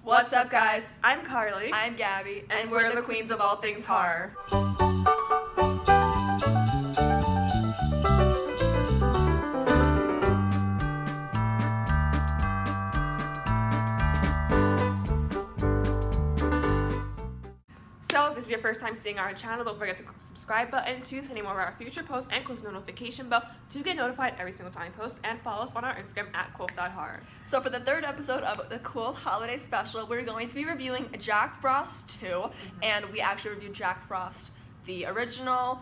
What's up, guys? I'm Carly. I'm Gabby, and we're the queens of all things horror. So if this is your first time seeing our channel, don't forget to click the subscribe button to see any more of our future posts and click the notification bell to get notified every single time we post, and follow us on our Instagram at Qoath.horror. So for the third episode of the Qoath Holiday Special, we're going to be reviewing Jack Frost 2, and we actually reviewed Jack Frost, the original,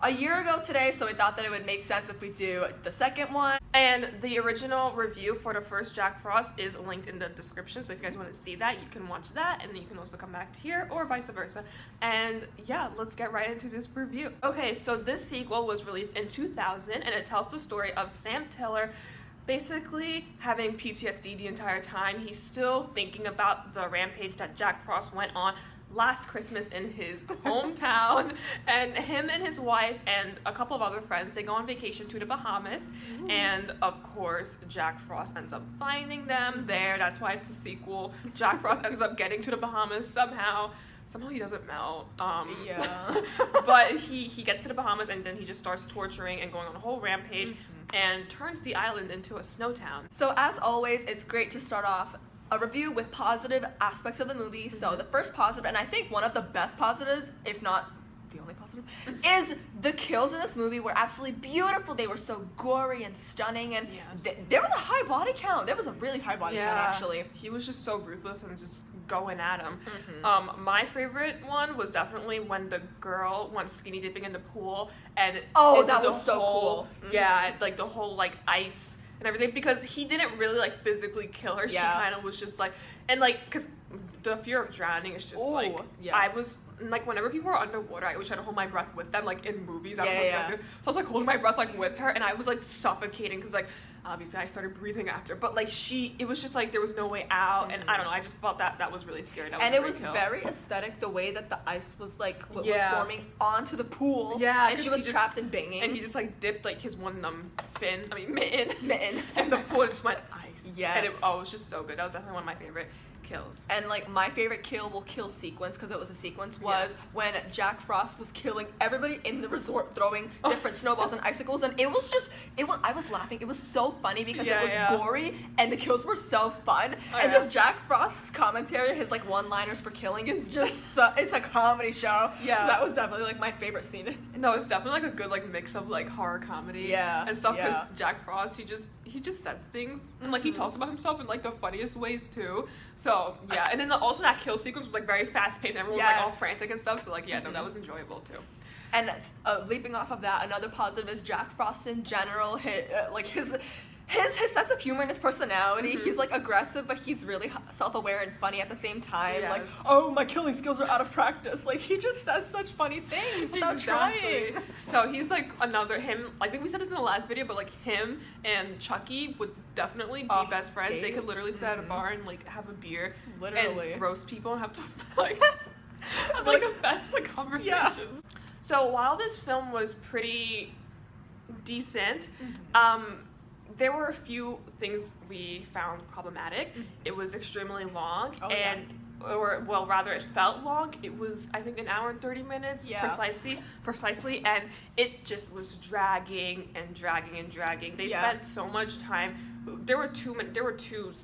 a year ago today, so we thought that it would make sense if we do the second one. And the original review for the first Jack Frost is linked in the description, so if you guys want to see that, you can watch that, and then you can also come back to here, or vice versa. And yeah, let's get right into this review. Okay, so this sequel was released in 2000, and it tells the story of Sam Tiller basically having PTSD the entire time. He's still thinking about the rampage that Jack Frost went on last Christmas in his hometown, and him and his wife and a couple of other friends, they go on vacation to the Bahamas. And of course Jack Frost ends up finding them there. That's why it's a sequel. Jack Frost ends up getting to the Bahamas somehow he doesn't melt, but he gets to the Bahamas, and then he just starts torturing and going on a whole rampage and turns the island into a snow town. So as always, it's great to start off a review with positive aspects of the movie. So the first positive, and I think one of the best positives, if not the only positive, is the kills in this movie were absolutely beautiful. They were so gory and stunning, and there was a high body count. There was a really high body count, actually. He was just so ruthless and just going at him. My favorite one was definitely when the girl went skinny dipping in the pool, and that was so cool. Yeah, like the whole like ice and everything, because he didn't really like physically kill her. She kind of was just like, and like, because the fear of drowning is just I was like, whenever people are underwater, I always try to hold my breath with them, like in movies. I don't know if you guys do. So I was like holding my breath like with her, and I was like suffocating because like obviously I started breathing after, but like it was just like there was no way out, and I don't know, I just felt that was really scary. And it was very aesthetic, the way that the ice was like was forming onto the pool. Yeah, and she was trapped and banging, and he just like dipped like his one mitten, and the pool just went ice. Yes, and it was just so good. That was definitely one of my favorite kills. And like my favorite kill sequence, because it was a sequence, was when Jack Frost was killing everybody in the resort, throwing different snowballs and icicles, and I was laughing. It was so funny because it was gory and the kills were so fun, and just Jack Frost's commentary, his like one-liners for killing is just it's a comedy show. So that was definitely like my favorite scene. No, it's definitely like a good like mix of like horror comedy and stuff, because Jack Frost, he just says things, and like he talks about himself in like the funniest ways too. So yeah, and then also that kill sequence was like very fast paced, and everyone was like all frantic and stuff. So like no, that was enjoyable too. And leaping off of that, another positive is Jack Frost in general. His sense of humor and his personality. He's like aggressive, but he's really self-aware and funny at the same time. Like, oh, my killing skills are out of practice. Like, he just says such funny things without trying. So he's like I think we said this in the last video, but like him and Chucky would definitely be best friends. They could literally sit at a bar and like have a beer, and roast people and have to like have like the best like conversations. So while this film was pretty decent, there were a few things we found problematic. It was extremely long, rather it felt long. It was, I think, 1 hour and 30 minutes precisely, and it just was dragging and dragging and dragging. They spent so much time. There were two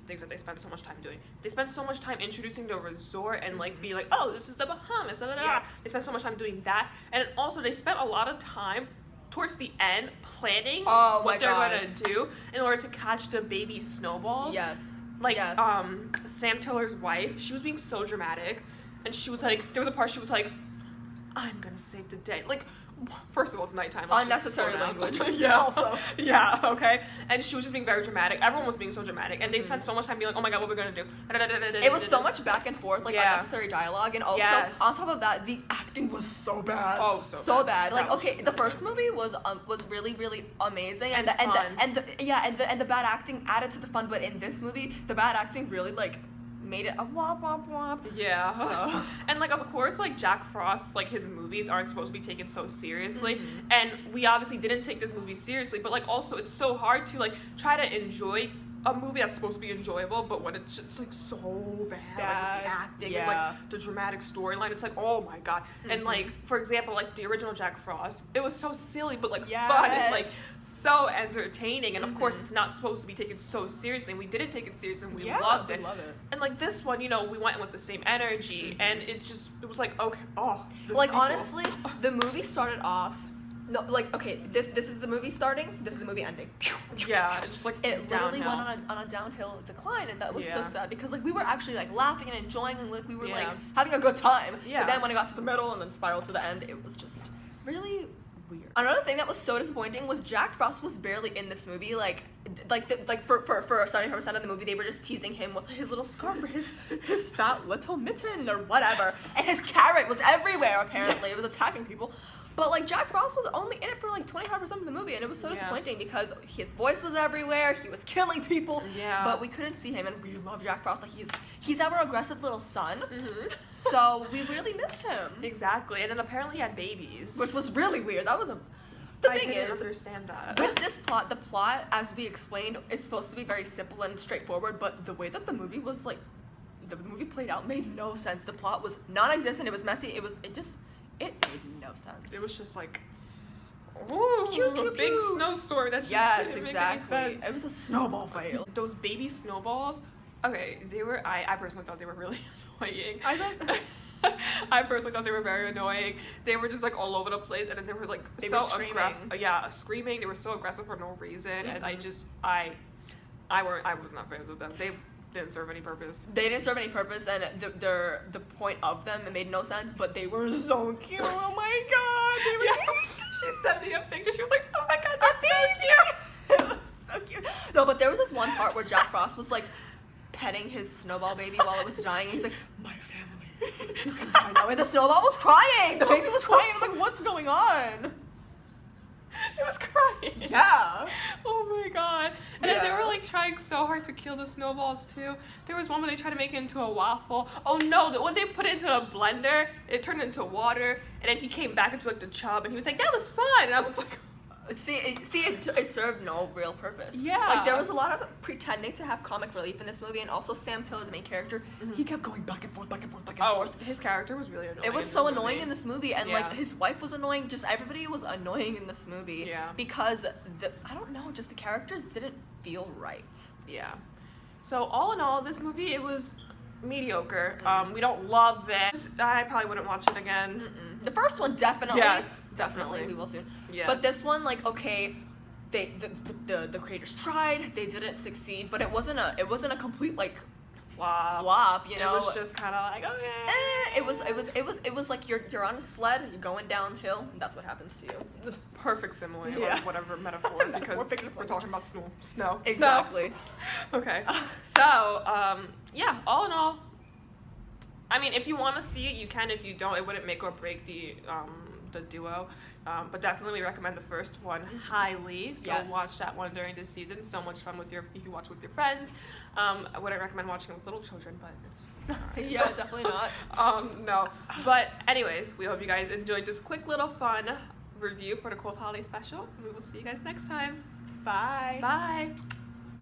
things that they spent so much time doing. They spent so much time introducing the resort and like being like, oh, this is the Bahamas. They spent so much time doing that, and also they spent a lot of time towards the end planning what they're gonna do in order to catch the baby snowballs. Sam Tiller's wife, she was being so dramatic, and she was like, there was a part she was like, I'm gonna save the day. Like, first of all, it's nighttime. Unnecessary language. Okay. And she was just being very dramatic. Everyone was being so dramatic, and they spent so much time being like, oh my god, what are we gonna do? It was so much back and forth, like unnecessary dialogue, and also on top of that, the acting was so bad. So bad. Like, okay, the first movie was really, really amazing, and the bad acting added to the fun, but in this movie, the bad acting really like made it a womp womp womp. Yeah. So. And like, of course, like Jack Frost, like his movies aren't supposed to be taken so seriously, and we obviously didn't take this movie seriously, but like also it's so hard to like try to enjoy a movie that's supposed to be enjoyable, but when it's just like so bad, like with the acting and like the dramatic storyline, it's like, oh my god. And like, for example, like the original Jack Frost, it was so silly but like fun and like so entertaining. And of course, it's not supposed to be taken so seriously. And we didn't take it seriously, and we loved it. And like this one, you know, we went in with the same energy, and it was like, okay, like sequel. Honestly, the movie started off. No, like, okay, this is the movie starting, this is the movie ending. Yeah, it's just like it literally went on a downhill decline, and that was so sad because like we were actually like laughing and enjoying, and like we were like having a good time. But then when it got to the middle and then spiraled to the end, it was just really weird. Another thing that was so disappointing was Jack Frost was barely in this movie. For 70% of the movie, they were just teasing him with his little scarf or his fat little mitten or whatever, and his carrot was everywhere. Apparently, it was attacking people. But like Jack Frost was only in it for like 25% of the movie, and it was so disappointing because his voice was everywhere. He was killing people, but we couldn't see him, and we love Jack Frost. Like he's our aggressive little son, so we really missed him. Exactly, and then apparently he had babies, which was really weird. That was the thing is, understand that with this plot, the plot, as we explained, is supposed to be very simple and straightforward, but the way that the movie was like, the movie played out made no sense. The plot was non-existent. It was messy. It made no sense. It was just like, ooh, big snowstorm. That just didn't make any sense. It was a snowball fight. Those baby snowballs. Okay, they were. I personally thought they were really annoying. I personally thought they were very annoying. They were just like all over the place, and then they were like aggressive. Screaming. They were so aggressive for no reason, and I was not fans of them. They didn't serve any purpose. They didn't serve any purpose, and the point of them, it made no sense, but they were so cute. Oh my god, they were cute. She sent me a picture. She was like, oh my god, that's so cute. It was so cute. No, but there was this one part where Jack Frost was like petting his snowball baby while it was dying. He's like, my family, you can die now. And the snowball was crying. The baby was crying. I'm like, what's going on? It was crying. Yeah. Oh my god. And then they were like trying so hard to kill the snowballs too. There was one where they tried to make it into a waffle. Oh no, when they put it into a blender, it turned into water, and then he came back into like the tub, and he was like, that was fun. And I was like, it served no real purpose. Yeah. Like, there was a lot of pretending to have comic relief in this movie, and also Sam Tiller, the main character, he kept going back and forth, back and forth, back and forth. His character was really annoying. It was so annoying in this movie, and like his wife was annoying. Just everybody was annoying in this movie. Yeah. Because I don't know, just the characters didn't feel right. Yeah. So all in all, this movie, it was mediocre. We don't love it. I probably wouldn't watch it again. The first one definitely. Yes, definitely. We will soon. Yeah. But this one, like, okay, the creators tried, they didn't succeed, but it wasn't a complete like flop, you know. It was just kind of like, okay. It was like you're on a sled, you're going downhill, and that's what happens to you. Perfect simile, whatever metaphor, because we're talking about snow. Exactly. Snow. Okay. So, all in all, I mean, if you want to see it, you can. If you don't, it wouldn't make or break the duo. But definitely recommend the first one highly. So watch that one during this season. So much fun if you watch with your friends. I wouldn't recommend watching it with little children, but it's fine. Yeah, definitely not. No. But anyways, we hope you guys enjoyed this quick little fun review for the Qoath Holiday Special. We will see you guys next time. Bye. Bye.